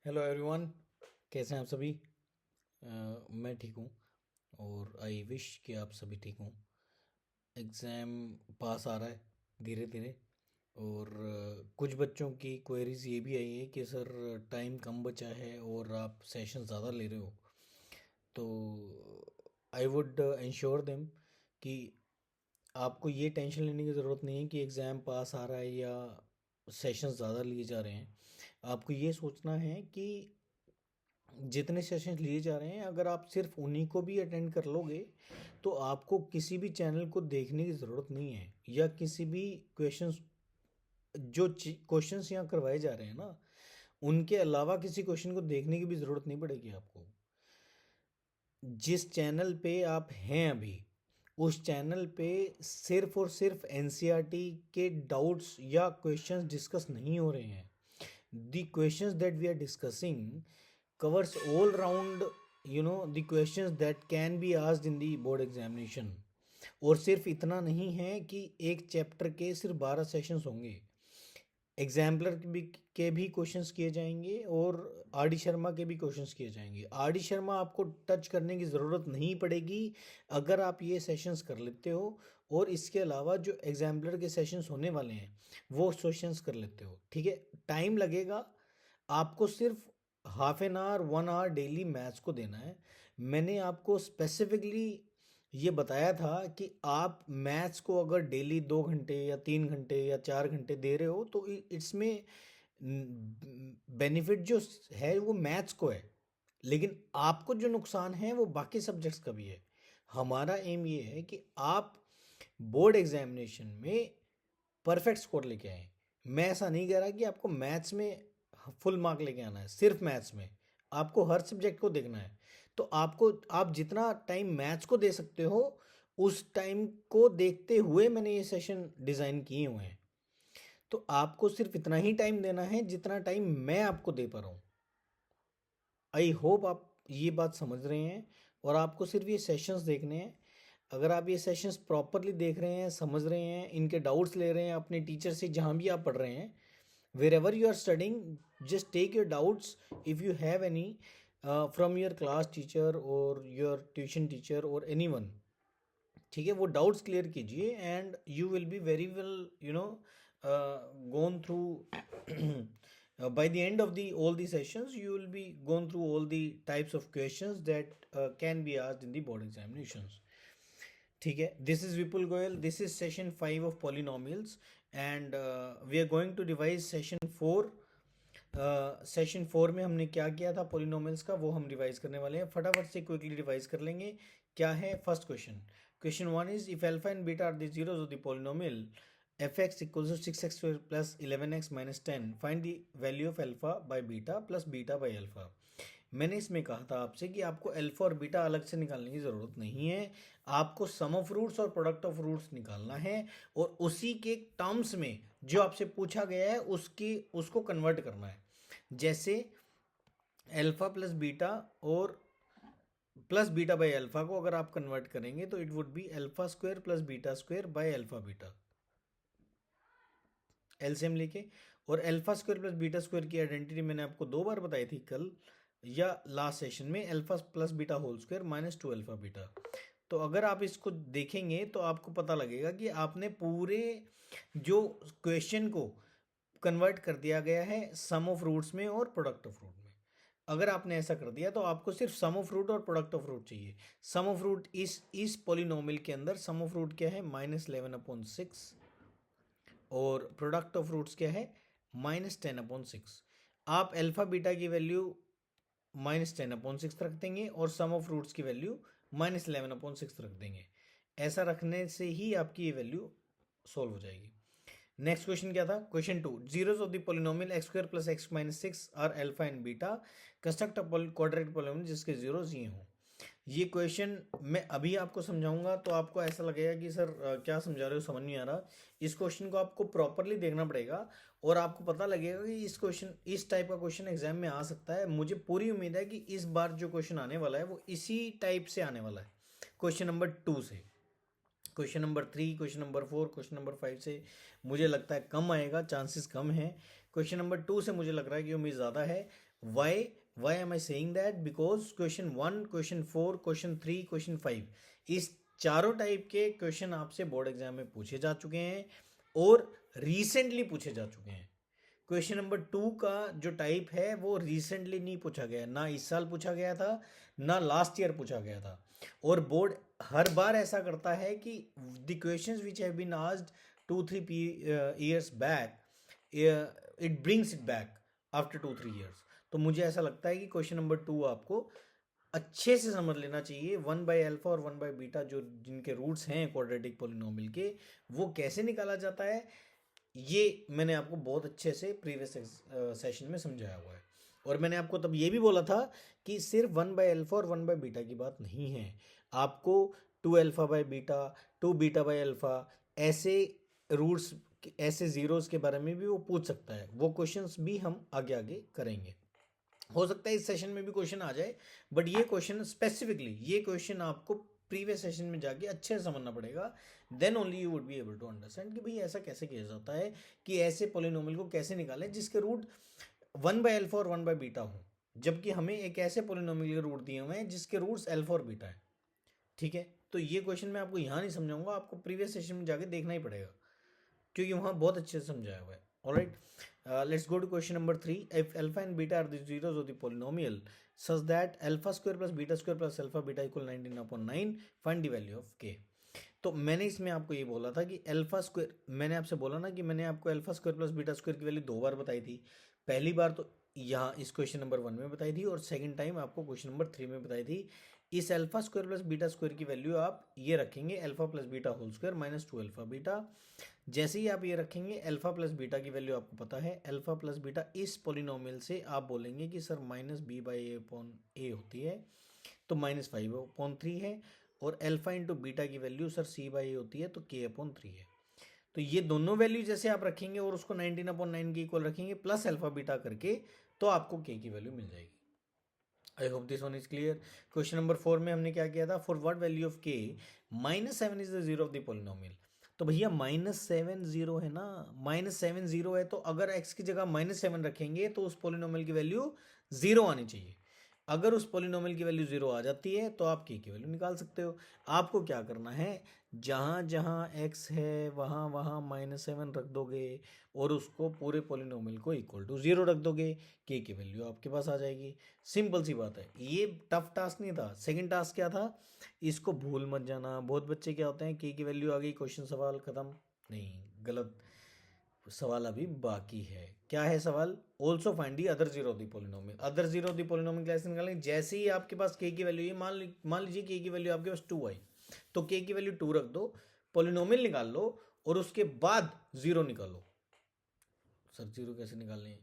Hello everyone. कैसे हैं आप सभी? मैं ठीक हूँ और आई विश कि आप सभी ठीक हों। एग्ज़ाम पास आ रहा है धीरे धीरे। और कुछ बच्चों की क्वेरीज ये भी आई है कि सर टाइम कम बचा है और आप सेशन ज़्यादा ले रहे हो। तो आई वुड इंश्योर देम कि आपको ये टेंशन लेने की ज़रूरत नहीं है कि एग्ज़ाम पास आ रहा है या सेशन ज़्यादा लिए जा रहे हैं। आपको ये सोचना है कि जितने सेशंस लिए जा रहे हैं अगर आप सिर्फ उन्हीं को भी अटेंड कर लोगे तो आपको किसी भी चैनल को देखने की ज़रूरत नहीं है, या किसी भी क्वेश्चंस जो क्वेश्चंस यहाँ करवाए जा रहे हैं ना उनके अलावा किसी क्वेश्चन को देखने की भी ज़रूरत नहीं पड़ेगी आपको। जिस चैनल पे आप हैं अभी उस चैनल पे सिर्फ और सिर्फ एनसीईआरटी के डाउट्स या क्वेश्चंस डिस्कस नहीं हो रहे हैं। The questions that we are discussing covers all round, the questions that can be asked in the board examination। और सिर्फ इतना नहीं है कि एक चैप्टर के सिर्फ 12 सेशंस होंगे। एग्जाम्पलर के भी क्वेश्चंस किए जाएंगे और आर डी शर्मा के भी क्वेश्चंस किए जाएंगे। आर डी शर्मा आपको टच करने की ज़रूरत नहीं पड़ेगी अगर आप ये सेशंस कर लेते हो, और इसके अलावा जो एग्जाम्पलर के सेशंस होने वाले हैं वो सेशंस कर लेते हो। ठीक है, टाइम लगेगा। आपको सिर्फ half an hour 1 hour daily maths को देना है। मैंने आपको स्पेसिफिकली ये बताया था कि आप मैथ्स को अगर डेली 2 घंटे या 3 घंटे या 4 घंटे दे रहे हो तो इसमें बेनिफिट जो है वो मैथ्स को है, लेकिन आपको जो नुकसान है वो बाकी सब्जेक्ट्स का भी है। हमारा एम ये है कि आप बोर्ड एग्जामिनेशन में परफेक्ट स्कोर लेके आए। मैं ऐसा नहीं कह रहा कि आपको मैथ्स में फुल मार्क लेके आना है, सिर्फ मैथ्स में आपको हर सब्जेक्ट को देखना है। तो आप जितना टाइम मैथ्स को दे सकते हो उस टाइम को देखते हुए मैंने ये सेशन डिज़ाइन किए हुए हैं। तो आपको सिर्फ इतना ही टाइम देना है जितना टाइम मैं आपको दे पा रहा हूँ। आई होप आप ये बात समझ रहे हैं और आपको सिर्फ ये सेशंस देखने हैं। अगर आप ये सेशंस प्रॉपरली देख रहे हैं, समझ रहे हैं, इनके डाउट्स ले रहे हैं अपने टीचर से जहाँ भी आप पढ़ रहे हैं, wherever you are studying, just take your doubts if you have any from your class teacher or your tuition teacher or anyone। ठीक है, वो डाउट्स क्लियर कीजिए and you will be very well gone through by the end of the all the sessions you will be gone through all the types of questions that can be asked in the board examinations। ठीक है, this is Vipul Goyal, this is session 5 of polynomials and we are going to revise session 4। Session 4 में हमने क्या किया था polynomials का वो हम रिवाइज करने वाले हैं। फटाफट से क्विकली रिवाइज कर लेंगे। क्या है first question? Question 1 is if alpha and beta are the zeros of the polynomial fx equals to 6x square plus 11x minus 10, find the value of alpha by beta plus beta by alpha। मैंने इसमें कहा था आपसे कि आपको alpha और beta अलग से निकालने की ज़रूरत नहीं है, आपको सम ऑफ रूट्स और प्रोडक्ट ऑफ रूट्स निकालना है और उसी के टर्म्स में जो आपसे पूछा गया है उसको कन्वर्ट करना है। जैसे अल्फा प्लस बीटा और प्लस बीटा बाई अल्फा को अगर आप कन्वर्ट करेंगे तो it would be alpha square plus beta square by alpha beta, LCM लेके। और alpha square plus beta square की आइडेंटिटी मैंने आपको 2 बार बताई थी, कल या लास्ट सेशन में, alpha plus beta whole square minus 2 alpha beta. तो अगर आप इसको देखेंगे तो आपको पता लगेगा कि आपने पूरे जो क्वेश्चन को कन्वर्ट कर दिया गया है सम ऑफ रूट्स में और प्रोडक्ट ऑफ रूट में। अगर आपने ऐसा कर दिया तो आपको सिर्फ सम ऑफ रूट और प्रोडक्ट ऑफ रूट चाहिए। सम ऑफ रूट इस पॉलिनोमियल के अंदर सम ऑफ रूट क्या है? -11/6 और प्रोडक्ट ऑफ रूट्स क्या है? -10/6। आप अल्फा बीटा की वैल्यू -10/6 रख देंगे और सम ऑफ रूट्स की वैल्यू -11/6 रख देंगे। ऐसा रखने से ही आपकी ये वैल्यू सॉल्व हो जाएगी। नेक्स्ट क्वेश्चन क्या था? Question 2, zeros of the polynomial x square plus x minus 6 are alpha and beta, construct a quadratic polynomial जिसके जीरोस ये हों। ये क्वेश्चन मैं अभी आपको समझाऊंगा तो आपको ऐसा लगेगा कि सर क्या समझा रहे हो, समझ नहीं आ रहा। इस क्वेश्चन को आपको प्रॉपरली देखना पड़ेगा और आपको पता लगेगा कि इस टाइप का क्वेश्चन एग्जाम में आ सकता है। मुझे पूरी उम्मीद है कि इस बार जो क्वेश्चन आने वाला है वो इसी टाइप से आने वाला है। क्वेश्चन नंबर 2 से question number 3, question number 4, question number 5 से मुझे लगता है कम आएगा, चांसेस कम है। क्वेश्चन नंबर 2 से मुझे लग रहा है कि उम्मीद ज़्यादा है। Why am I saying that? Because question 1, question 4, question 3, question 5 इस चारों टाइप के क्वेश्चन आपसे बोर्ड एग्जाम में पूछे जा चुके हैं और रिसेंटली पूछे जा चुके हैं। क्वेश्चन नंबर 2 का जो टाइप है वो रिसेंटली नहीं पूछा गया, ना इस साल पूछा गया था, ना लास्ट ईयर पूछा गया था। और बोर्ड हर बार ऐसा करता है कि the questions which have been asked 2-3 years back, it brings it back after 2-3 years। तो मुझे ऐसा लगता है कि क्वेश्चन नंबर 2 आपको अच्छे से समझ लेना चाहिए। 1/अल्फा और 1/बीटा जो जिनके रूट्स हैं क्वाड्रेटिक पोलिनोमियल के, वो कैसे निकाला जाता है, ये मैंने आपको बहुत अच्छे से प्रीवियस सेशन में समझाया हुआ है। और मैंने आपको तब ये भी बोला था कि सिर्फ 1/अल्फा और 1/बीटा की बात नहीं है, आपको 2α/बीटा, 2β/अल्फा ऐसे रूट्स, ऐसे जीरोस के बारे में भी वो पूछ सकता है। वो क्वेश्चंस भी हम आगे आगे करेंगे। हो सकता है इस सेशन में भी क्वेश्चन आ जाए, बट ये क्वेश्चन स्पेसिफिकली, ये क्वेश्चन आपको प्रीवियस सेशन में जाके अच्छे से समझना पड़ेगा। Then only you would be able to understand कि भाई ऐसा कैसे किया जाता है, कि ऐसे पोलिनोमियल को कैसे निकालें जिसके रूट 1/अल्फा और 1/बीटा हो, जबकि हमें एक ऐसे पोलिनोमियल के रूट दिए हुए हैं जिसके रूट्स अल्फा और बीटा है। ठीक है, तो ये क्वेश्चन मैं आपको यहाँ नहीं समझाऊंगा, आपको प्रीवियस सेशन में जाके देखना ही पड़ेगा, क्योंकि वहाँ बहुत अच्छे से समझाया हुआ है। Alright, let's go to question number 3. If alpha and beta are the zeros of the polynomial such that alpha square plus beta square plus alpha beta equal 19/9, find the value of k. तो मैंने इसमें आपको ये बोला था कि alpha square, मैंने आपसे बोला ना कि मैंने आपको alpha square plus beta square की वैल्यू 2 बार बताई थी। पहली बार तो यहाँ इस क्वेश्चन नंबर 1 में बताई थी और सेकंड टाइम आपको क्वेश्चन नंबर 3 में बताई थी। इस alpha square plus beta square की वैल्यू आप ये रखेंगे alpha plus beta whole square minus 2α beta. जैसे ही आप ये रखेंगे अल्फा प्लस बीटा की वैल्यू आपको पता है अल्फा प्लस बीटा, इस पोलिनोमियल से आप बोलेंगे कि सर -b/a/a होती है, तो -5/3 है। और अल्फा इंटू बीटा की वैल्यू सर c/a होती है, तो k/3 है। तो ये दोनों वैल्यू जैसे आप रखेंगे और उसको 19/9 के इक्वल रखेंगे प्लस अल्फा बीटा करके, तो आपको k की वैल्यू मिल जाएगी। आई hope this one is clear. Question number 4 में हमने क्या किया था, for what value of k -7 is the zero of the polynomial. तो भैया -7 जीरो है ना, -7 जीरो है, तो अगर x की जगह -7 रखेंगे तो उस पोलिनोमियल की वैल्यू 0 आनी चाहिए। अगर उस पोलिनोमियल की वैल्यू 0 आ जाती है तो आप k की वैल्यू निकाल सकते हो। आपको क्या करना है, जहाँ जहाँ x है वहाँ वहाँ -7 रख दोगे और उसको पूरे पोलिनोमियल को इक्वल टू 0 रख दोगे, k की वैल्यू आपके पास आ जाएगी। सिंपल सी बात है, ये टफ टास्क नहीं था। सेकंड टास्क क्या था, इसको भूल मत जाना। बहुत बच्चे क्या होते हैं, k की वैल्यू आ गई, क्वेश्चन सवाल खत्म। नहीं, गलत, सवाल अभी बाकी है। क्या है सवाल, also find the other zero of the polynomial. Other zero of the polynomial कैसे निकालेंगे, जैसे ही आपके पास k की वैल्यू, ये मान लीजिए k की वैल्यू आपके पास 2 आई, तो k की वैल्यू 2 रख दो, पोलिनोमियल निकाल लो और उसके बाद 0 निकालो। सर 0 कैसे निकालने हैं,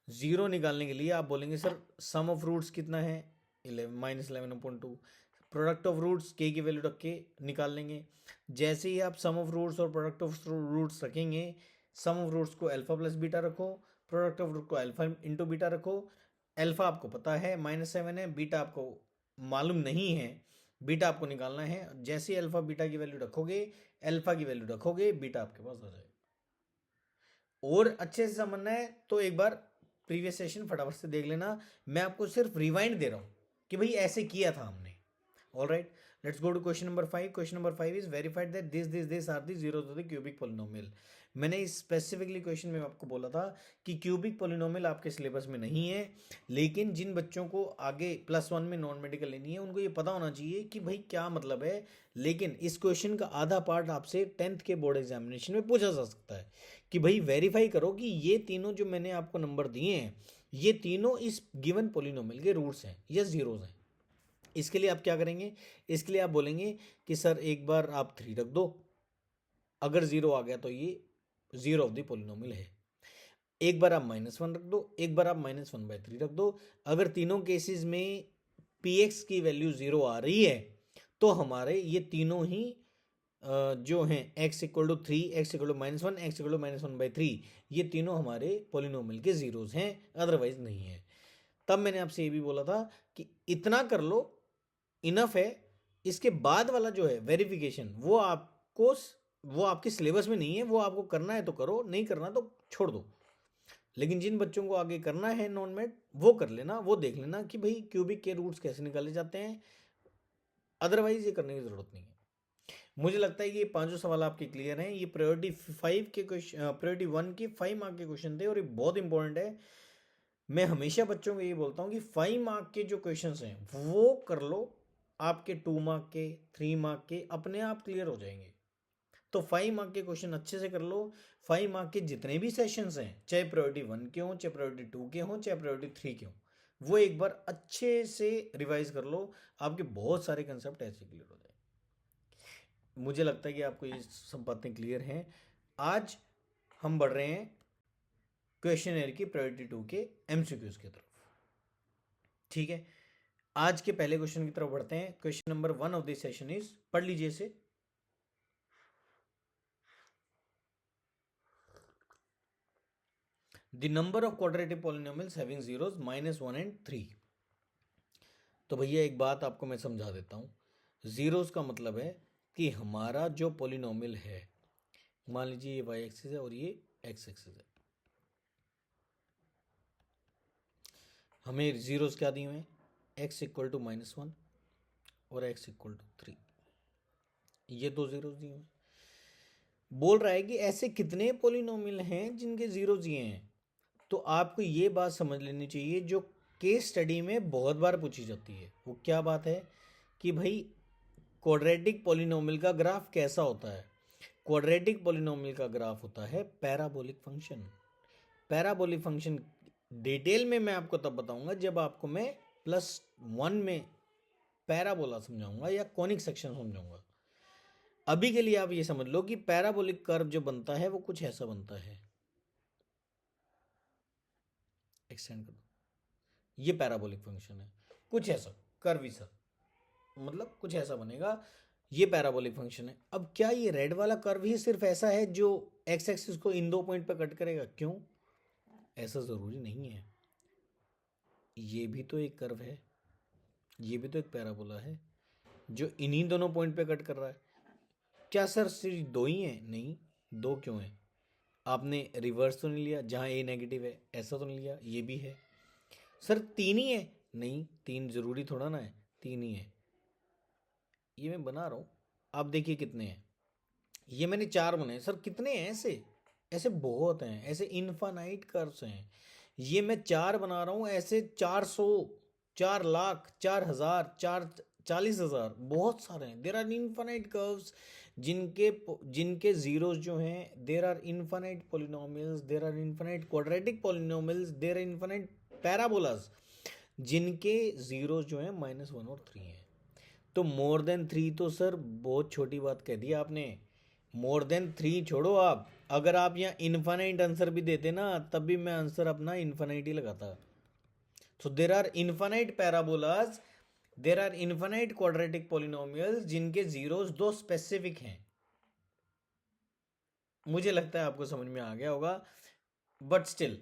0 निकालने के लिए आप बोलेंगे सर सम ऑफ रूट्स कितना है, 11-11/2, प्रोडक्ट ऑफ रूट्स k की वैल्यू रख के निकाल लेंगे। जैसे ही आप सम ऑफ रूट्स और प्रोडक्ट ऑफ रूट्स रखेंगे, सम ऑफ रूट्स को अल्फा प्लस बीटा रखो, प्रोडक्ट ऑफ रूट को अल्फा इंटू बीटा रखो। अल्फा आपको पता है -7 है, बीटा आपको मालूम नहीं है, बीटा आपको निकालना है। जैसे ही अल्फा बीटा की वैल्यू रखोगे, अल्फा की वैल्यू रखोगे, बीटा आपके पास आ जाएगा। और अच्छे से समझना है तो एक बार प्रीवियस सेशन फटाफट से देख लेना, मैं आपको सिर्फ रिवाइंड दे रहा हूँ कि भाई ऐसे किया था हमने। Alright, let's go to question number 5. Question number 5 is verified that this are the zeros of the cubic polynomial. मैंने इस स्पेसिफिकली क्वेश्चन में आपको बोला था कि क्यूबिक पोलिनोमियल आपके सिलेबस में नहीं है, लेकिन जिन बच्चों को आगे +1 में नॉन मेडिकल लेनी है उनको ये पता होना चाहिए कि भाई क्या मतलब है। लेकिन इस क्वेश्चन का आधा पार्ट आपसे 10th के बोर्ड एग्जामिनेशन में पूछा जा सकता है कि भाई वेरीफाई करो कि ये तीनों जो मैंने आपको नंबर दिए हैं, ये तीनों इस गिवन पोलिनोमियल के रूट्स हैं या जीरोस हैं। इसके लिए आप क्या करेंगे, इसके लिए आप बोलेंगे कि सर एक बार आप 3 रख दो, अगर 0 आ गया तो ये जीरो ऑफ द पोलिनोमियल है। एक बार आप -1 रख दो, एक बार आप -1/3 रख दो। अगर तीनों केसेस में px की वैल्यू 0 आ रही है तो हमारे ये तीनों ही जो हैं x = 3, x = -1, x = -1/3, ये तीनों हमारे पोलिनोमियल के जीरोस हैं, अदरवाइज नहीं है। तब मैंने आपसे ये भी बोला था कि इतना कर लो, इनफ है। इसके बाद वाला जो है वेरिफिकेशन, वो आपके सिलेबस में नहीं है, वो आपको करना है तो करो, नहीं करना तो छोड़ दो। लेकिन जिन बच्चों को आगे करना है नॉन मैथ वो कर लेना, वो देख लेना कि भाई क्यूबिक के रूट्स कैसे निकाले जाते हैं, अदरवाइज ये करने की ज़रूरत नहीं है। मुझे लगता है कि ये पांचों सवाल आपके क्लियर हैं। ये प्रायोरिटी 5 के क्वेश्चन, प्रायोरिटी 1 के 5 मार्क के क्वेश्चन थे और ये बहुत इंपॉर्टेंट है। मैं हमेशा बच्चों को ये बोलता हूँ कि 5 मार्क के जो क्वेश्चंस हैं वो कर लो, आपके 2 मार्क के 3 मार्क के अपने आप क्लियर हो जाएंगे। तो 5 मार्क के क्वेश्चन अच्छे से कर लो। 5 मार्क के जितने भी सेशंस हैं, चाहे प्रायोरिटी 1 के हों, चाहे प्रायोरिटी 2 के हों, चाहे प्रायोरिटी 3 के हों, वो एक बार अच्छे से रिवाइज कर लो, आपके बहुत सारे कंसेप्ट ऐसे क्लियर हो जाए। मुझे लगता है कि आपको ये सब बातें क्लियर हैं। आज हम बढ़ रहे हैं क्वेश्चन की प्रायोरिटी 2 के एमसीक्यूज की तरफ। ठीक है, आज के पहले क्वेश्चन की तरफ बढ़ते हैं। Question number 1 of this session is, पढ़ लीजिए इसे। The number of quadratic polynomials having zeros -1 and 3। तो भैया एक बात आपको मैं समझा देता हूँ। जीरोस का मतलब है कि हमारा जो पोलिनोमियल है, मान लीजिए ये वाई एक्सिस है और ये एक्स एक्सिस है, हमें जीरोस क्या दिए हुए हैं, x इक्वल टू -1 और x इक्वल टू 3, ये दो जीरोस दिए हुए हैं। बोल रहा है कि ऐसे कितने पोलिनोमियल हैं जिनके जीरो दिए हैं। तो आपको ये बात समझ लेनी चाहिए जो केस स्टडी में बहुत बार पूछी जाती है। वो क्या बात है कि भाई क्वाड्रेटिक पोलिनोमियल का ग्राफ कैसा होता है। क्वाड्रेटिक पोलिनोमियल का ग्राफ होता है parabolic function. Parabolic function detail में मैं आपको तब बताऊंगा जब आपको मैं +1 में पैराबोला समझाऊंगा या कॉनिक सेक्शन समझाऊंगा। अभी के लिए आप ये समझ लो कि पैराबोलिक कर्व जो बनता है वो कुछ ऐसा बनता है, एक्सटेंड कर दो, ये पैराबोलिक फंक्शन है, कुछ ऐसा कर्व सा, मतलब कुछ ऐसा बनेगा, ये पैराबोलिक फंक्शन है। अब क्या ये रेड वाला कर्व ही सिर्फ ऐसा है जो एक्स एक्सिस को इन दो पॉइंट पर कट करेगा? क्यों, ऐसा जरूरी नहीं है। ये भी तो एक कर्व है, ये भी तो एक पैराबोला है जो इन्हीं दोनों पॉइंट पे कट कर रहा है। क्या सर सिर्फ दो ही हैं? नहीं, दो क्यों है? आपने रिवर्स तो नहीं लिया, जहाँ ए नेगेटिव है ऐसा तो नहीं लिया, ये भी है। सर तीन ही है? नहीं, तीन जरूरी थोड़ा ना है, तीन ही है। ये मैं बना रहा हूँ, आप देखिए कितने हैं। ये मैंने चार बनाए। सर कितने हैं? ऐसे ऐसे बहुत हैं, ऐसे इनफाइनाइट कर्व्स हैं। ये मैं चार बना रहा हूँ, ऐसे 400, 4 लाख, 4 हजार, 40,000, बहुत सारे हैं। देर आर इनफाइनाइट कर्व्स जिनके जिनके जीरोस जो हैं, there are infinite polynomials, there are infinite quadratic polynomials, there are infinite parabolas जिनके जीरोस जो हैं -1 और 3 हैं। तो मोर देन 3 तो सर बहुत छोटी बात कह दी आपने। मोर देन 3 छोड़ो आप, अगर आप यहाँ इनफाइनाइट आंसर भी देते ना तब भी मैं आंसर अपना इनफाइनाइट ही लगाता। So there are infinite parabolas, there are infinite quadratic polynomials जिनके जीरोस दो स्पेसिफिक हैं। मुझे लगता है आपको समझ में आ गया होगा, but still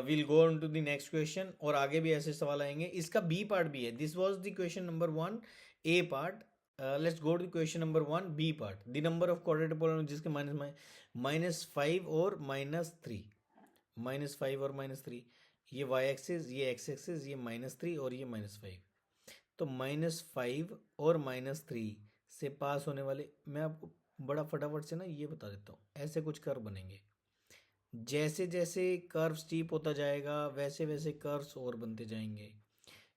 will go on to the next question. और आगे भी ऐसे सवाल आएंगे। इसका बी पार्ट भी है। This was the question number 1 A part. Let's go to question number 1 B part. The number of quadratic polynomial जिसके -5 और -3, -5 और -3, ये y एक्सिस, ये x एक्सिस, ये -3 और ये -5। तो -5 और -3 से पास होने वाले, मैं आपको बड़ा फटाफट से ना ये बता देता हूँ। ऐसे कुछ कर्व बनेंगे, जैसे जैसे कर्व स्टीप होता जाएगा वैसे वैसे कर्व्स और बनते जाएंगे।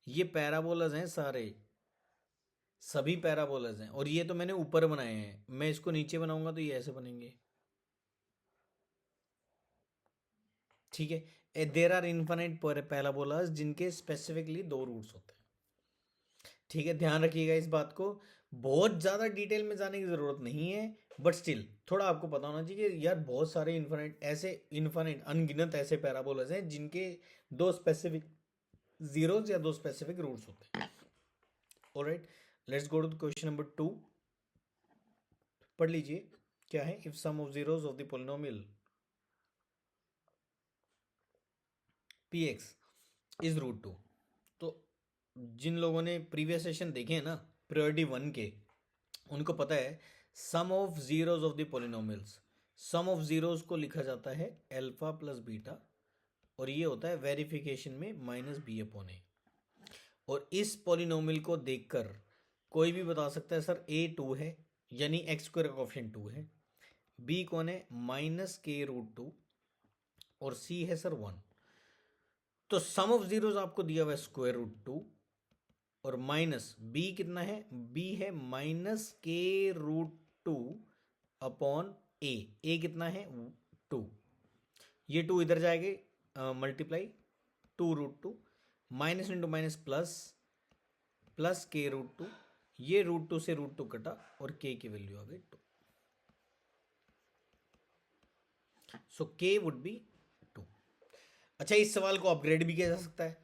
ये पैराबोलाज हैं सारे, सभी पैराबोलाज हैं। और ये तो मैंने ऊपर बनाए हैं, मैं इसको नीचे बनाऊंगा तो ये ऐसे बनेंगे। ठीक है, देर आर इनफाइनाइट पैराबोलाज जिनके स्पेसिफिकली दो रूट्स होते हैं। ठीक है, ध्यान रखिएगा इस बात को। बहुत ज़्यादा डिटेल में जाने की ज़रूरत नहीं है, बट स्टिल थोड़ा आपको पता होना चाहिए कि यार बहुत सारे इनफाइनाइट, ऐसे इनफाइनाइट अनगिनत ऐसे पैराबोलाज हैं जिनके दो स्पेसिफिक जीरोस या दो स्पेसिफिक रूट्स होते हैं। Alright, let's go to question number 2। पढ़ लीजिए क्या है। If sum of zeros of the polynomial px is √2। तो जिन लोगों ने प्रीवियस सेशन देखे हैं ना प्रायोरिटी 1 के, उनको पता है sum of zeros of the polynomials, sum of zeros को लिखा जाता है अल्फा प्लस बीटा, और ये होता है वेरिफिकेशन में माइनस बी अपॉन ए। और इस पॉलिनोमियल को देखकर कोई भी बता सकता है सर ए 2 है, यानी एक्स स्क्वायर का कोएफिशिएंट 2 है, बी कौन है माइनस के रूट 2, और सी है सर 1। तो सम ऑफ जीरोस आपको दिया हुआ है स्क्वायर रूट 2, और माइनस बी कितना है, बी है माइनस के रूट 2 अपॉन ए कितना है 2, ये 2 इधर जाएंगे multiply 2 root 2, minus into minus plus, plus के रूट 2, ये रूट 2 से रूट 2 कटा और के की वैल्यू आ गई 2। सो के वुड बी 2। अच्छा, इस सवाल को अपग्रेड भी किया जा सकता है।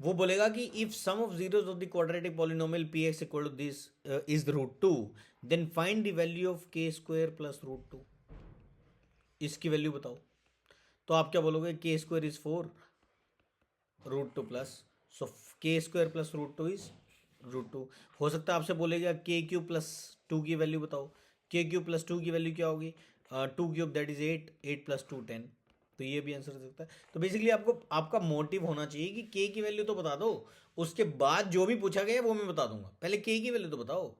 वो बोलेगा कि if sum of zeros of the quadratic polynomial px equal to this is root 2, then find the value of K square plus root 2। इसकी वैल्यू बताओ। तो आप क्या बोलोगे, K square is 4 root 2 plus, so K square plus root 2 is root 2। हो सकता है आपसे बोलेगा के क्यूब प्लस 2 की वैल्यू बताओ। के क्यूब प्लस 2 की वैल्यू क्या होगी, 2 क्यूब दैट इज 8, 8 प्लस 2 10। तो ये भी आंसर हो सकता है। तो बेसिकली आपको आपका मोटिव होना चाहिए कि के की वैल्यू तो बता दो, उसके बाद जो भी पूछा गया वो मैं बता दूंगा, पहले के की वैल्यू तो बताओ।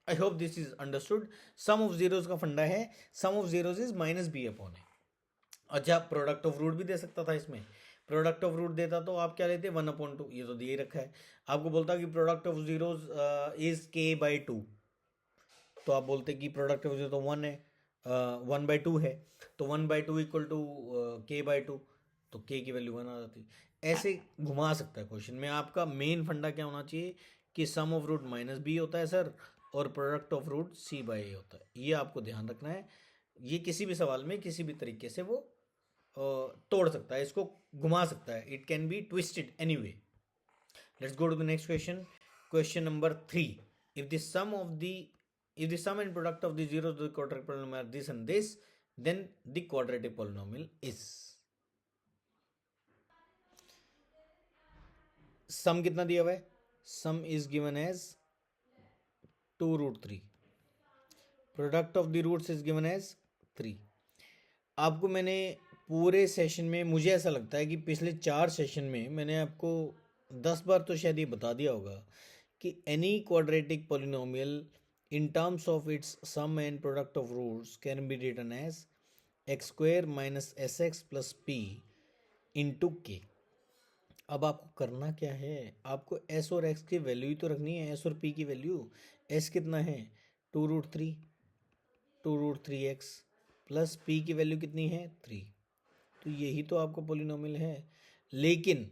I hope this is understood. Sum of zeros का फंडा है, sum of zeros is minus B upon A. अच्छा, प्रोडक्ट ऑफ रूट भी दे सकता था इसमें। प्रोडक्ट ऑफ रूट देता तो आप क्या लेते 1/2, ये तो दिए ही रखा है। आपको बोलता कि प्रोडक्ट ऑफ जीरोस इज के बाई 2, तो आप बोलते कि प्रोडक्ट ऑफ जीरो तो 1 है, 1/2 है, तो 1/2 इक्वल टू के बाई 2, तो के की वैल्यू 1 आ जाती। ऐसे घुमा सकता है क्वेश्चन में। आपका मेन फंडा क्या होना चाहिए कि sum of root minus B होता है सर, और product of root C by A होता है। ये आपको ध्यान रखना है। ये किसी भी सवाल में किसी भी तरीके से वो तोड़ सकता है, इसको घुमा सकता है। It can be twisted any way. Let's go to the next question. Question number 3, if the sum and product of the zeros of the quadratic polynomial are this and this, then the quadratic polynomial is। Sum कितना दिया हुआ है, sum is given as 2 root 3, product of the roots is given as 3। आपको मैंने पूरे session में, मुझे ऐसा लगता है कि पिछले 4 सेशन में मैंने आपको 10 बार तो शायद ये बता दिया होगा कि any quadratic polynomial in terms of its sum and product of roots can be written as x square minus sx plus p into k। अब आपको करना क्या है, आपको s और x की वैल्यू ही तो रखनी है, s और p की वैल्यू। s कितना है 2 root 3, 2 root 3x plus p की वैल्यू कितनी है 3। तो यही तो आपका पॉलिनोमियल है। लेकिन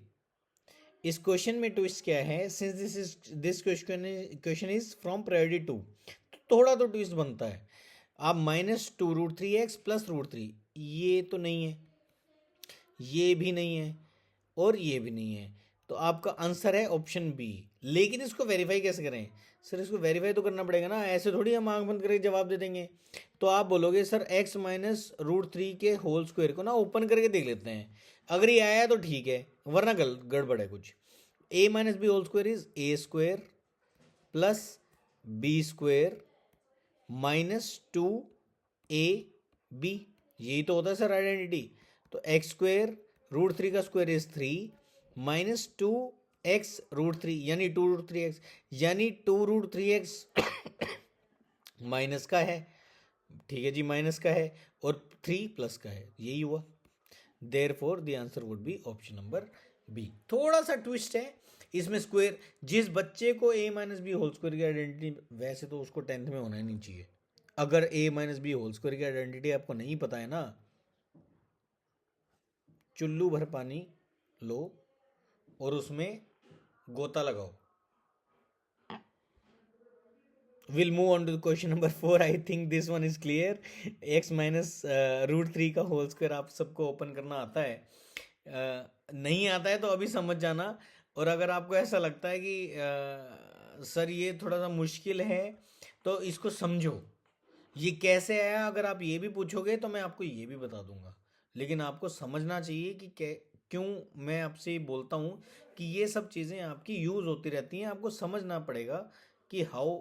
इस क्वेश्चन में ट्विस्ट क्या है, since this question is from priority 2, थोड़ा तो ट्विस्ट बनता है। आप minus 2 root 3x plus root 3, ये तो नहीं है, ये भी नहीं है, और ये भी नहीं है, तो आपका आंसर है ऑप्शन बी। लेकिन इसको वेरीफाई कैसे करें सर, इसको वेरीफाई तो करना पड़ेगा ना, ऐसे थोड़ी हम आंख बंद करके जवाब दे देंगे। तो आप बोलोगे सर x माइनस रूट 3 के होल स्क्वायर को ना ओपन करके देख लेते हैं, अगर ये आया तो ठीक है, वरना गड़बड़ है कुछ। a minus B whole square is a square plus B square minus 2ab, यही तो होता है सर आइडेंटिटी। तो x स्क्वायर रूट 3 का square is 3 minus 2x root 3 यानी 2 रूट 3x, यानी 2 रूट 3x माइनस का है, ठीक है जी, माइनस का है, और 3 प्लस का है, यही हुआ। Therefore the answer would be option number B. थोड़ा सा ट्विस्ट है इसमें, स्क्वायर जिस बच्चे को a minus B whole square की आइडेंटिटी, वैसे तो उसको 10th में होना ही नहीं चाहिए। अगर a minus B whole square की आइडेंटिटी आपको नहीं पता है ना, चुल्लू भर पानी लो और उसमें गोता लगाओ। Will move on to question number 4। I think this one is clear. x minus root 3 का होल स्क्वायर आप सबको ओपन करना आता है, नहीं आता है तो अभी समझ जाना। और अगर आपको ऐसा लगता है कि सर ये थोड़ा सा मुश्किल है, तो इसको समझो ये कैसे आया। अगर आप ये भी पूछोगे तो मैं आपको ये भी बता दूंगा, लेकिन आपको समझना चाहिए कि क्यों मैं आपसे बोलता हूँ कि ये सब चीज़ें आपकी यूज़ होती रहती हैं, आपको समझना पड़ेगा कि how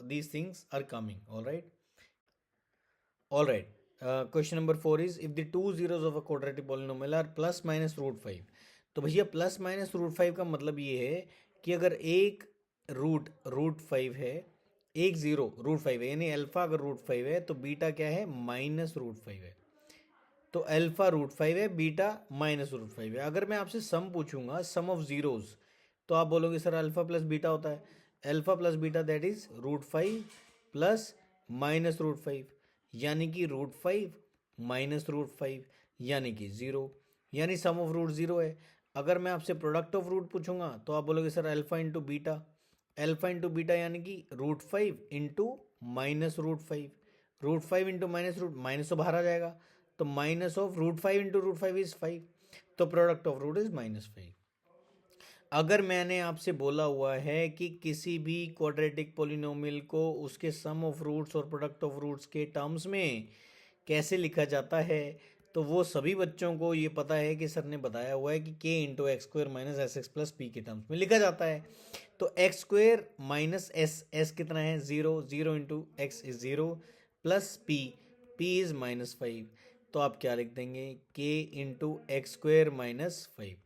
these things are coming. All right, all right. Question number 4 is if the two zeros of a quadratic polynomial are plus minus root 5। तो भैया प्लस माइनस रूट 5 का मतलब ये है कि अगर एक रूट 5 है, एक जीरो रूट 5 है, यानी अल्फा अगर रूट 5 है तो बीटा क्या है, माइनस रूट 5 है। तो अल्फा रूट 5 है, बीटा माइनस रूट 5 है। अगर मैं आपसे सम पूछूंगा, सम ऑफ जीरोस, तो आप बोलोगे सर अल्फा प्लस बीटा होता है। Alpha plus beta that is root 5 plus minus root 5, यानी कि रूट 5 माइनस रूट 5 यानी कि जीरो, यानी सम ऑफ रूट जीरो है। अगर मैं आपसे प्रोडक्ट ऑफ रूट पूछूंगा तो आप बोलोगे sir alpha into beta, alpha into beta यानी कि root 5 into minus root 5 into minus root, minus तो बाहर आ जाएगा, तो minus of root 5 into root 5 is 5, तो प्रोडक्ट ऑफ रूट इज -5। अगर मैंने आपसे बोला हुआ है कि किसी भी क्वाड्रेटिक पॉलिनोमियल को उसके सम ऑफ रूट्स और प्रोडक्ट ऑफ रूट्स के टर्म्स में कैसे लिखा जाता है, तो वो सभी बच्चों को ये पता है कि सर ने बताया हुआ है कि k into X square minus S x plus P के टर्म्स में लिखा जाता है। तो एक्स स्क्वायर माइनस एस कितना है, zero, zero into X is zero, plus P is -5। तो आप क्या लिख देंगे, k into X square minus 5।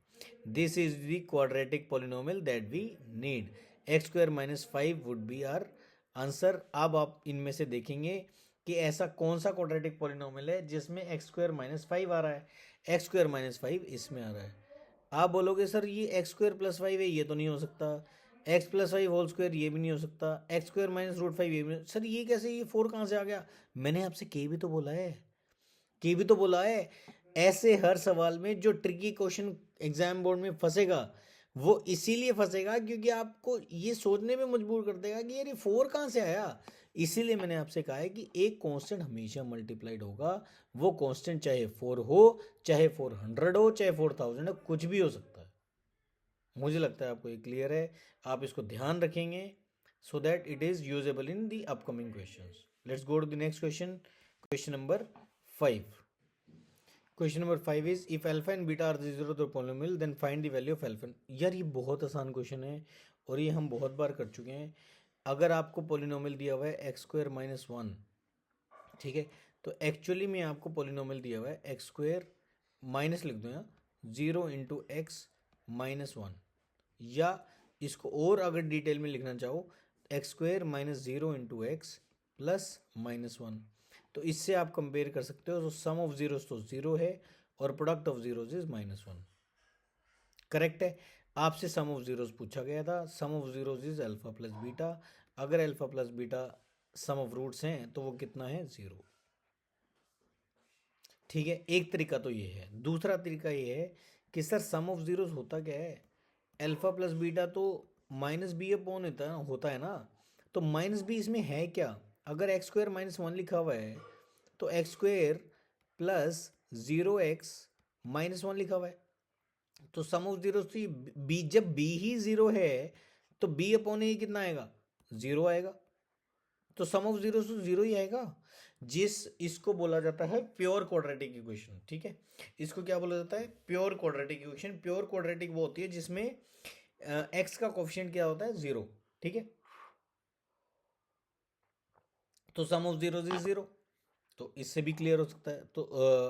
This is the quadratic polynomial that we need. X square minus 5 would be our answer. अब आप इनमें से देखेंगे कि ऐसा कौन सा क्वाड्रेटिक पॉलिनोमियल है जिसमें एक्स स्क्वायर माइनस 5 आ रहा है। एक्स स्क्वायर माइनस 5 इसमें आ रहा है। आप बोलोगे सर ये एक्स स्क्वायर प्लस 5 है, ये तो नहीं हो सकता। एक्स प्लस 5 होल स्क्वायर, ये भी नहीं हो सकता। एक्स स्क्वायर माइनस रूट 5, ये भी नहीं। सर ये कैसे, ये 4 कहाँ से आ गया? मैंने आपसे के भी तो बोला है, के भी तो बोला है। ऐसे हर सवाल में जो ट्रिकी क्वेश्चन एग्जाम बोर्ड में फंसेगा, वो इसीलिए फंसेगा क्योंकि आपको ये सोचने में मजबूर कर देगा कि यार ये 4 कहाँ से आया। इसीलिए मैंने आपसे कहा है कि एक कांस्टेंट हमेशा मल्टीप्लाइड होगा। वो कांस्टेंट चाहे 4 हो, चाहे 400 हो, चाहे 4000 हो, कुछ भी हो सकता है। मुझे लगता है आपको ये क्लियर है। आप इसको ध्यान रखेंगे so that it is usable in the upcoming questions. Let's go to the next question, question number 5। Question number 5 is if alpha and beta are the zero polynomial then find the value of alpha. यार ये बहुत आसान question है और ये हम बहुत बार कर चुके हैं। अगर आपको पॉलिनोमियल दिया हुआ है एक्स स्क्वायर माइनस 1, ठीक है, तो एक्चुअली में आपको पॉलिनोमियल दिया हुआ है एक्स स्क्वायर माइनस लिख दो यहाँ, 0 इंटू एक्स माइनस 1, या इसको और अगर डिटेल में लिखना चाहो, x square minus 0 into x plus -1। तो इससे आप कंपेयर कर सकते हो। तो सम ऑफ जीरोस तो 0 है और product of zeros is -1। Correct है। आपसे सम ऑफ जीरोस पूछा गया था, sum of zeros is alpha plus beta. अगर alpha plus beta sum of roots हैं तो वो कितना है, 0। ठीक है, एक तरीका तो ये है। दूसरा तरीका ये है कि सर सम ऑफ जीरोस होता क्या है, अल्फा प्लस बीटा तो माइनस बी अपॉन होता है ना। तो माइनस बी इसमें है क्या? अगर एक्स स्क्वायर माइनस 1 लिखा हुआ है तो x square plus 0x minus 1 लिखा हुआ है। तो सम ऑफ जीरो से बी, जब बी ही 0 है तो बी अपॉन ए कितना आएगा, 0 आएगा। तो सम ऑफ जीरो से 0 ही आएगा। इसको बोला जाता है प्योर क्वाड्रेटिक इक्वेशन। ठीक है, इसको क्या बोला जाता है, pure quadratic equation. Pure quadratic वो होती है जिसमें एक्स का कोफिशिएंट क्या होता है, 0। ठीक है, तो सम ऑफ जीरो इज 0। तो इससे भी क्लियर हो सकता है। तो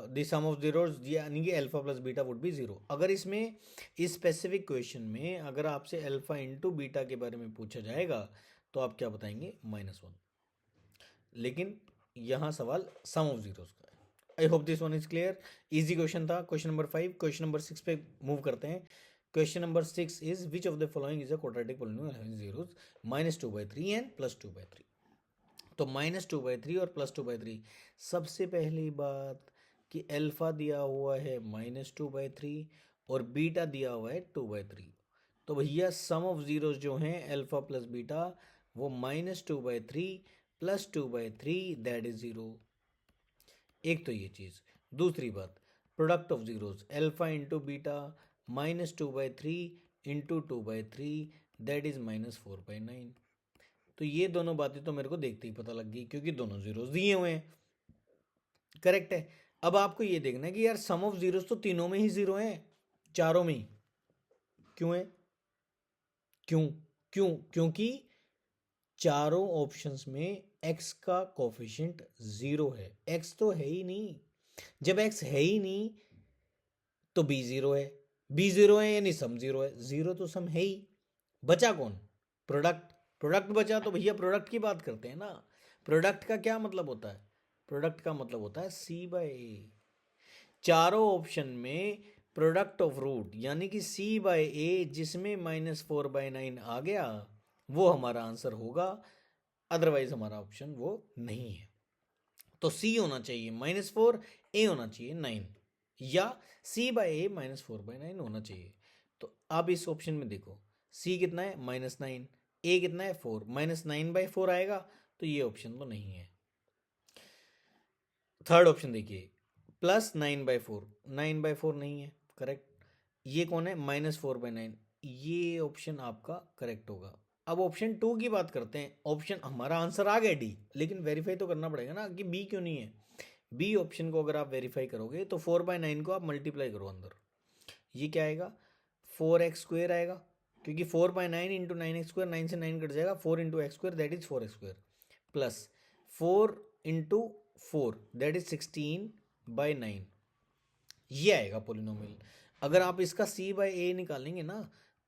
द सम ऑफ जीरोस यानी कि alpha plus beta would be 0। अगर इसमें इस स्पेसिफिक क्वेश्चन में अगर आपसे अल्फा इंटू बीटा के बारे में पूछा जाएगा तो आप क्या बताएंगे, -1। लेकिन यहाँ सवाल सम ऑफ जीरोस का है। आई hope this one is clear. Easy question था क्वेश्चन नंबर 5। क्वेश्चन नंबर 6 पे मूव करते हैं। Question number 6 is which of the following is a quadratic polynomial having zeros -2/3 and +2/3। तो -2/3 और +2/3। सबसे पहली बात कि अल्फा दिया हुआ है -2/3 और बीटा दिया हुआ है 2/3। तो भैया सम ऑफ जीरोस जो हैं अल्फा प्लस बीटा वो -2/3 +2/3 दैट इज 0। एक तो ये चीज। दूसरी बात, product of zeros alpha into beta -2/3 into 2/3 that is -4/9। तो ये दोनों बातें तो मेरे को देखते ही पता लग गई क्योंकि दोनों जीरोस दिए हुए हैं। करेक्ट है। अब आपको ये देखना है कि यार सम ऑफ जीरोस तो तीनों में ही 0 है, चारों में ही। क्यों है, क्यों क्यों क्योंकि चारों ऑप्शंस में x का कोफिशिएंट 0 है, x तो है ही नहीं। जब x है ही नहीं तो b 0 है, b 0 है यानी सम 0 है, 0 तो सम है ही। बचा कौन? प्रोडक्ट। प्रोडक्ट बचा तो भैया प्रोडक्ट की बात करते हैं ना। प्रोडक्ट का क्या मतलब होता है? प्रोडक्ट का मतलब होता है c बाय ए। चारों ऑप्शन में प्रोडक्ट ऑफ रूट यानी कि c बाय ए जिसमें -4/9 आ गया वो हमारा आंसर होगा, अदरवाइज हमारा ऑप्शन वो नहीं है। तो c होना चाहिए -4, a होना चाहिए 9, या c बाय ए -4/9 होना चाहिए। तो अब इस ऑप्शन में देखो c कितना है -9, a कितना है 4, -9/4 आएगा, तो ये ऑप्शन तो नहीं है। थर्ड ऑप्शन देखिए +9/4, 9/4 नहीं है, करेक्ट। ये कौन है -4/9, ये ऑप्शन आपका करेक्ट होगा। अब ऑप्शन 2 की बात करते हैं। ऑप्शन हमारा आंसर आ गया डी, लेकिन वेरीफाई तो करना पड़ेगा ना कि बी क्यों नहीं है। बी ऑप्शन को अगर आप वेरीफाई करोगे तो 4/9 को आप मल्टीप्लाई करो अंदर, ये क्या आएगा 4x² आएगा, क्योंकि 4/9 इंटू 9x², 9 से 9 कट जाएगा, 4 into x² that is 4x² plus 4 into 4 that is 16/9, ये आएगा पोलिनोमियल। अगर आप इसका c बाय ए निकालेंगे ना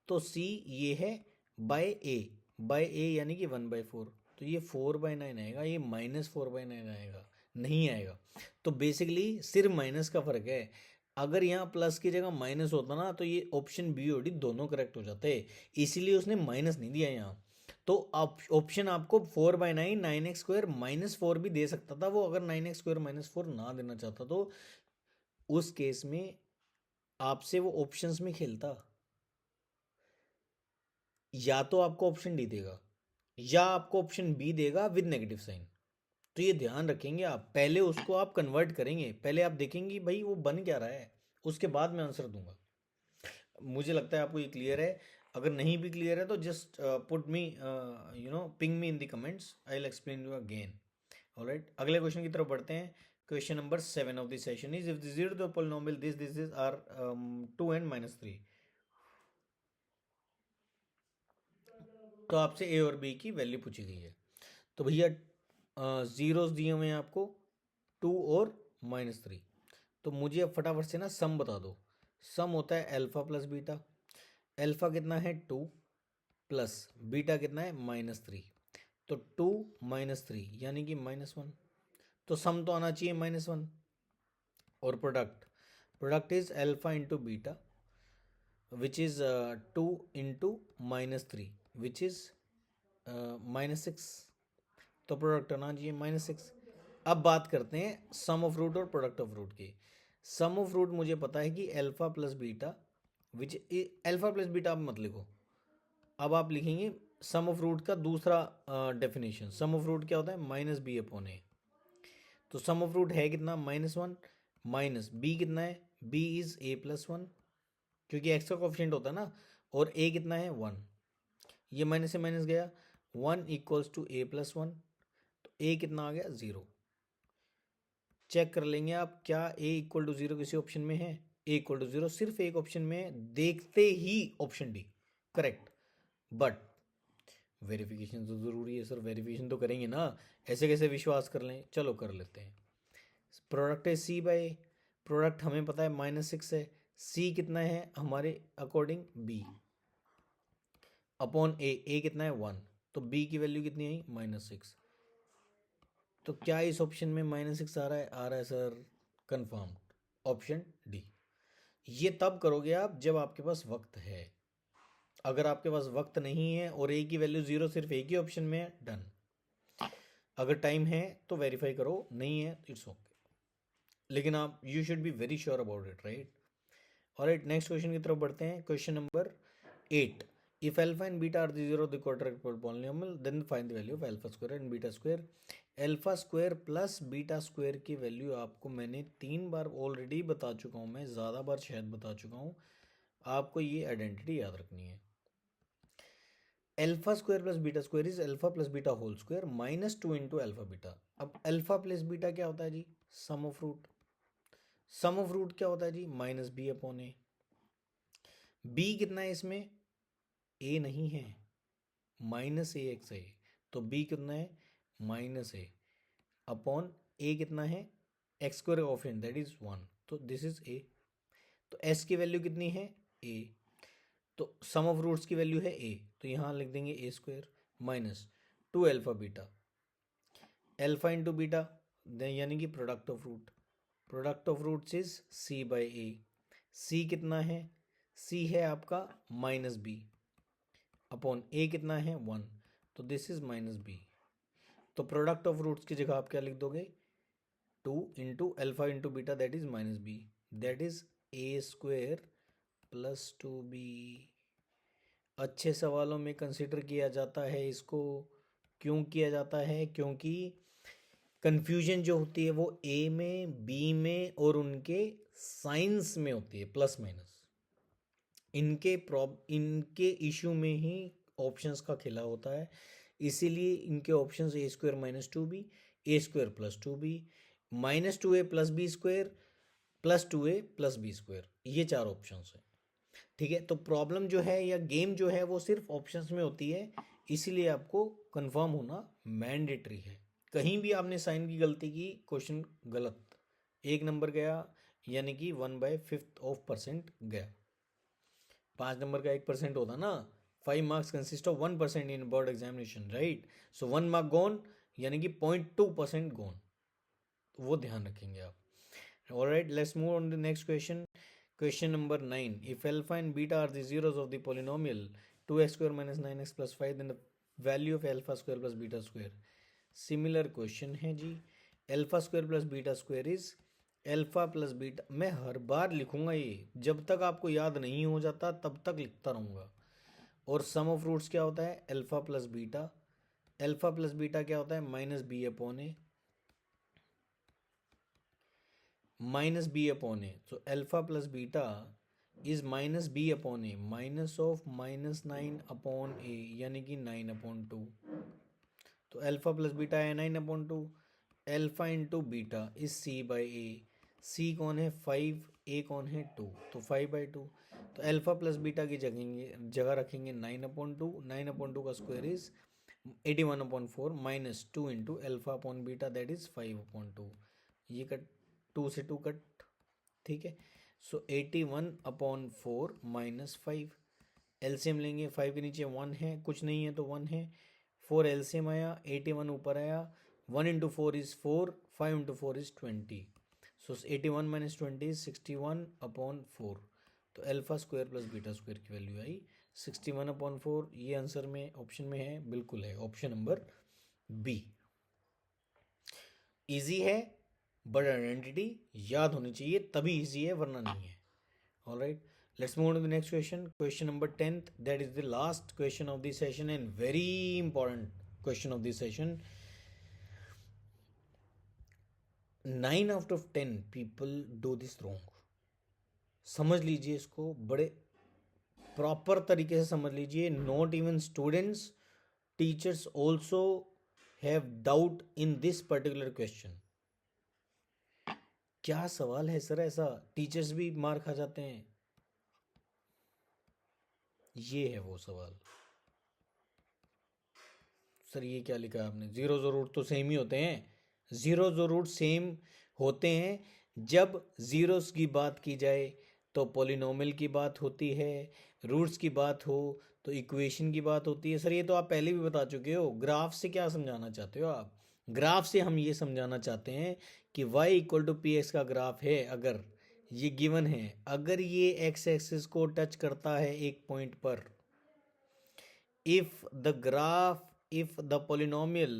तो c ये है बाय ए यानी कि 1/4, तो ये 4/9 आएगा, ये -4/9 आएगा, नहीं आएगा। तो बेसिकली सिर्फ माइनस का फर्क है। अगर यहाँ प्लस की जगह माइनस होता ना तो ये ऑप्शन बी और डी दोनों करेक्ट हो जाते, इसीलिए उसने माइनस नहीं दिया यहाँ। तो ऑप्शन आपको 4/9 9x² -4 भी दे सकता था वो, अगर 9x² -4 ना देना चाहता तो उस केस में आपसे वो ऑप्शंस में खेलता, या तो आपको ऑप्शन डी देगा या आपको ऑप्शन बी देगा विद नेगेटिव साइन। तो ये ध्यान रखेंगे आप, पहले उसको आप कन्वर्ट करेंगे, पहले आप देखेंगे भाई वो बन क्या रहा है, उसके बाद मैं आंसर दूंगा। मुझे लगता है आपको ये क्लियर है। अगर नहीं भी क्लियर है तो just put me ping me in the comments, I will explain you again. Alright, अगले क्वेश्चन की तरफ बढ़ते हैं। Question number 7 of the session is if the zero the polynomial this is are 2 and -3, तो आपसे ए और बी की value पूछी गई है। तो भैया जीरोस दिए हुए हैं आपको 2 और -3, तो मुझे अब फटाफट से ना सम बता दो। सम होता है अल्फा प्लस बीटा, अल्फा कितना है 2 प्लस बीटा कितना है -3, तो 2 -3 यानी कि -1, तो सम तो आना चाहिए -1। और product is alpha into beta which is 2 into -3 which is -6, तो प्रोडक्ट आना चाहिए -6। अब बात करते हैं सम ऑफ रूट और प्रोडक्ट ऑफ रूट की। सम ऑफ रूट मुझे पता है कि अल्फा प्लस बीटा विच, अल्फा प्लस बीटा आप मत लिखो, अब आप लिखेंगे सम ऑफ रूट का दूसरा डेफिनेशन। सम ऑफ रूट क्या होता है -b/a, तो सम ऑफ रूट है कितना -1, माइनस बी कितना है b इज a+1, क्योंकि एक्स का कोफिशिएंट होता है ना, और a कितना है 1, ये माइनस से माइनस गया, 1 इक्वल्स टू a+1, तो a कितना आ गया 0। चेक कर लेंगे आप क्या a इक्वल टू 0 किसी ऑप्शन में है, a इक्वल टू 0 सिर्फ एक ऑप्शन में है, देखते ही option D correct. But verification तो ज़रूरी है सर, वेरिफिकेशन तो करेंगे ना, ऐसे कैसे विश्वास कर लें, चलो कर लेते हैं। प्रोडक्ट है c बाय ए, प्रोडक्ट हमें पता है -6 है, c कितना है हमारे अकॉर्डिंग b अपॉन ए कितना है 1, तो b की वैल्यू कितनी आई -6, तो क्या इस ऑप्शन में -6 आ रहा है सर, कंफर्म ऑप्शन डी। ये तब करोगे आप जब आपके पास वक्त है, अगर आपके पास वक्त नहीं है और ए की वैल्यू 0 सिर्फ एक ही ऑप्शन में है, डन। अगर टाइम है तो वेरीफाई करो, नहीं है तो इट्स ओके, लेकिन आप you should be very sure about it, right. Alright, next question की तरफ बढ़ते हैं। Question number 8, if alpha and beta are the zero of the quadratic polynomial then find the value of alpha square and beta square। Alpha square plus beta square की value आपको मैंने 3 बार already बता चुका हूँ, मैं ज़्यादा बार शायद बता चुका हूँ, आपको ये आइडेंटिटी याद रखनी है। Alpha square plus beta square is alpha plus beta whole square -2 into alpha beta. अब अल्फा प्लस बीटा क्या होता है जी, sum of root. Sum of root क्या होता है जी -b/a। b कितना है इसमें, a नहीं है, -ax है, तो b कितना है माइनस ए अपॉन ए कितना है, x square often that is 1, तो दिस इज ए। तो एस की वैल्यू कितनी है, ए, तो सम ऑफ रूट्स की वैल्यू है ए, तो यहाँ लिख देंगे A square minus 2 alpha beta, alpha into beta यानी कि product of root, product of roots is C by A. C कितना है, सी है आपका माइनस बी अपॉन ए कितना है 1, तो दिस इज माइनस बी। तो प्रोडक्ट ऑफ रूट्स की जगह आप क्या लिख दोगे, 2 into alpha into beta that is minus B, that is A square plus 2b। अच्छे सवालों में कंसिडर किया जाता है इसको, क्यों किया जाता है, क्योंकि कन्फ्यूजन जो होती है वो ए में, बी में और उनके साइंस में होती है, प्लस माइनस। इनके इशू में ही ऑप्शंस का खेला होता है, इसीलिए इनके options A square minus 2b, A square plus 2b, minus 2a plus B square, plus 2a plus B square, ये 4 ऑप्शंस हैं। ठीक है, तो प्रॉब्लम जो है या गेम जो है वो सिर्फ ऑप्शंस में होती है, इसीलिए आपको कंफर्म होना मैंडेटरी है। कहीं भी आपने साइन की गलती की, क्वेश्चन गलत, 1 नंबर गया, यानी कि 1/5% गया। 5 नंबर का 1% होता ना, 5 marks consist of 1% in board examination, right. So 1 mark gone, यानी कि 0.2% गॉन, वो ध्यान रखेंगे आप। Alright, let's move on the next question. Question number 9. If alpha and beta are the zeros of the polynomial 2x square minus 9x plus 5, then the value of alpha square plus beta square. Similar question है जी। alpha square plus beta square is alpha plus beta। मैं हर बार लिखूंगा ये, जब तक आपको याद नहीं हो जाता तब तक लिखता रहूँगा। और सम ऑफ रूट्स क्या होता है, alpha plus beta, alpha plus beta क्या होता है, minus B upon A, minus B upon A. तो alpha plus beta is minus B upon A, minus of minus 9 upon A, यानी कि 9/2। तो अल्फा प्लस बीटा है 9/2, alpha into beta is C by A. C कौन है 5, ए कौन है 2, तो 5/2। तो अल्फा प्लस बीटा की जगह रखेंगे 9/2, 9/2 का square is 81/4 minus 2 into alpha upon beta that is 5/2। ये कट 2 से 2 कट, ठीक है। सो 81/4 माइनस 5, एलसीएम लेंगे, 5 के नीचे 1 है, कुछ नहीं है तो 1 है, 4 एलसीएम आया, 81 ऊपर आया, 1 into 4 is 4, 5 into 4 is 20। So 81 minus 20 is 61/4। तो alpha square plus beta square की वैल्यू आई 61/4। ये आंसर में ऑप्शन में है, बिल्कुल है, ऑप्शन नंबर बी। इजी है, बट आइडेंटिटी याद होनी चाहिए, तभी इजी है, वरना नहीं है। Alright, let's move on to the next question. Question number 10th, that is the last question of this session and very important question of this session. 9 out of 10 people do this wrong. समझ लीजिए इसको, बड़े proper तरीके से समझ लीजिए। Not even students, teachers also have doubt in this particular question. क्या सवाल है सर ऐसा, टीचर्स भी मार खा जाते हैं। ये है वो सवाल। सर ये क्या लिखा है आपने, जीरोज और रूट तो सेम ही होते हैं। जीरोज और रूट सेम होते हैं जब जीरोस की बात की जाए तो पॉलिनोमियल की बात होती है, रूट्स की बात हो तो इक्वेशन की बात होती है। सर ये तो आप पहले भी बता चुके हो। ग्राफ से क्या समझाना चाहते हो आप, ग्राफ से हम ये समझाना चाहते हैं कि y equal to P X का ग्राफ है, अगर ये गिवन है, अगर ये एक्स एक्सिस को टच करता है एक पॉइंट पर, if the polynomial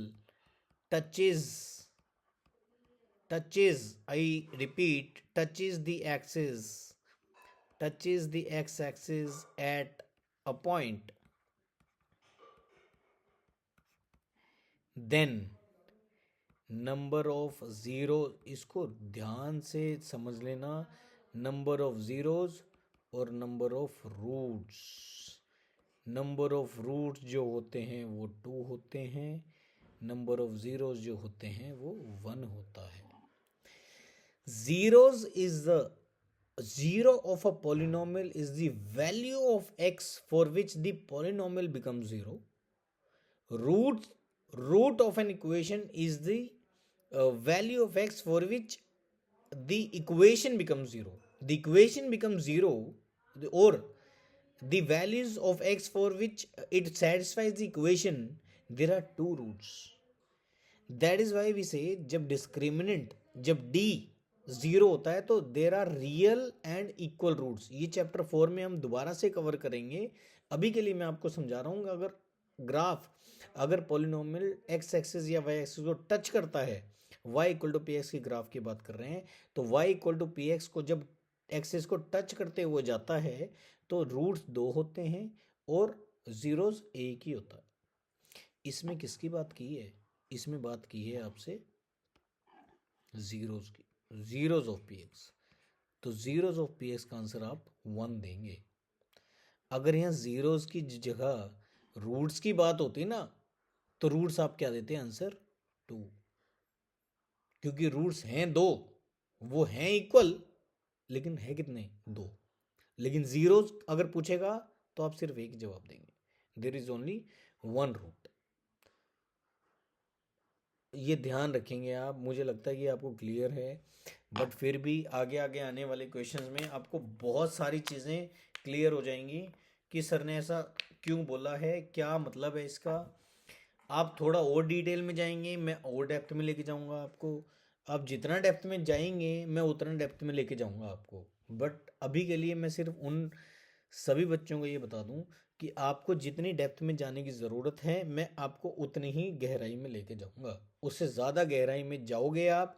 touches, I repeat, touches the x-axis at a point, then number of zero, इसको ध्यान से समझ लेना, नंबर ऑफ ज़ीरोज़ और number of roots, number of roots जो होते हैं वो 2 होते हैं, नंबर ऑफ ज़ीरोज़ जो होते हैं वो 1 होता है। Zeros is the zero of a polynomial is the value of x for which the polynomial becomes 0. Roots root of an equation is the value of x for which the equation becomes zero. The equation becomes zero, or the values of x for which it satisfies the equation, there are two roots. That is why we say जब discriminant, जब D zero होता है तो there are real and equal roots. ये chapter 4 में हम दोबारा से कवर करेंगे. अभी के लिए मैं आपको समझा रहा हूँ, अगर ग्राफ, अगर पॉलिनोमियल एक्स एक्सिस या वाई एक्सिस को टच करता है, Y equal to P X की ग्राफ की बात कर रहे हैं, तो Y equal to P X को जब एक्सिस को टच करते हुए जाता है तो रूट्स 2 होते हैं और जीरोस एक ही होता है. इसमें किसकी बात की है? इसमें बात की है आपसे जीरोस की, जीरोस ऑफ पी एक्स. तो जीरोस ऑफ पी एक्स का आंसर आप 1 देंगे. अगर यहाँ जीरोस की जगह रूट्स की बात होती ना, तो रूट्स आप क्या देते हैं? आंसर 2. क्योंकि रूट्स हैं 2, वो हैं इक्वल, लेकिन है कितने? 2. लेकिन जीरोस अगर पूछेगा तो आप सिर्फ एक जवाब देंगे. There is only 1 root. ये ध्यान रखेंगे आप. मुझे लगता है कि आपको क्लियर है, बट फिर भी आगे आगे आने वाले क्वेश्चंस में आपको बहुत सारी चीज़ें क्लियर हो जाएंगी कि सर ने ऐसा क्यों बोला है, क्या मतलब है इसका. आप थोड़ा और डिटेल में जाएंगे, मैं और डेप्थ में लेके जाऊंगा आपको. आप जितना डेप्थ में जाएंगे मैं उतना डेप्थ में लेके जाऊंगा आपको. बट अभी के लिए मैं सिर्फ उन सभी बच्चों को ये बता दूं कि आपको जितनी डेप्थ में जाने की ज़रूरत है मैं आपको उतनी ही गहराई में लेके जाऊंगा. उससे ज़्यादा गहराई में जाओगे आप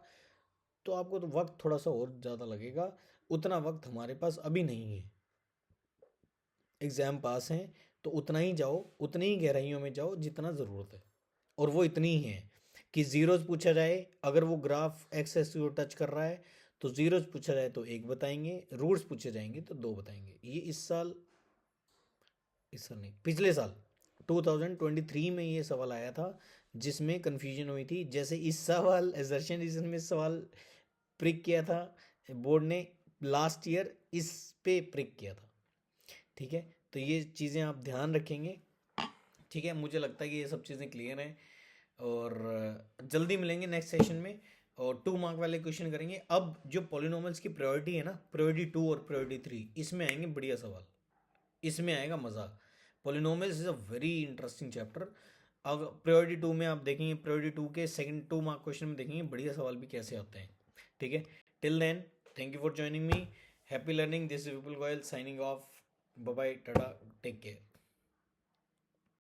तो आपको तो वक्त थोड़ा सा और ज़्यादा लगेगा. उतना वक्त हमारे पास अभी नहीं है. एग्ज़ाम पास हैं तो उतना ही जाओ, उतनी ही गहराइयों में जाओ जितना ज़रूरत है. और वो इतनी ही है कि ज़ीरोज़ पूछा जाए, अगर वो ग्राफ एक्स एक्सिस को टच कर रहा है तो ज़ीरोज़ पूछा जाए तो 1 बताएंगे, रूट्स पूछे जाएंगे तो 2 बताएंगे. ये इस साल नहीं, पिछले साल 2023 में ये सवाल आया था, जिसमें कन्फ्यूजन हुई थी. जैसे इस सवाल एजर्शन रीजन में सवाल प्रिक किया था बोर्ड ने, लास्ट ईयर इस पे प्रिक किया था. ठीक है, तो ये चीज़ें आप ध्यान रखेंगे. ठीक है, मुझे लगता है कि ये सब चीज़ें क्लियर हैं और जल्दी मिलेंगे नेक्स्ट सेशन में और 2 मार्क वाले क्वेश्चन करेंगे. अब जो पॉलिनोमियल्स की प्रायोरिटी है ना, प्रायोरिटी 2 और प्रायोरिटी 3, इसमें आएंगे बढ़िया सवाल. इसमें आएगा मज़ा. Polynomials is a very interesting chapter. अब प्रायोरिटी 2 में आप देखेंगे, प्रायोरिटी 2 के सेकंड 2 मार्क क्वेश्चन में देखेंगे बढ़िया सवाल भी कैसे आते हैं. ठीक है, till then thank you for joining me. Happy learning. This is Vipul Goyal signing off. Bye bye, tata, take care.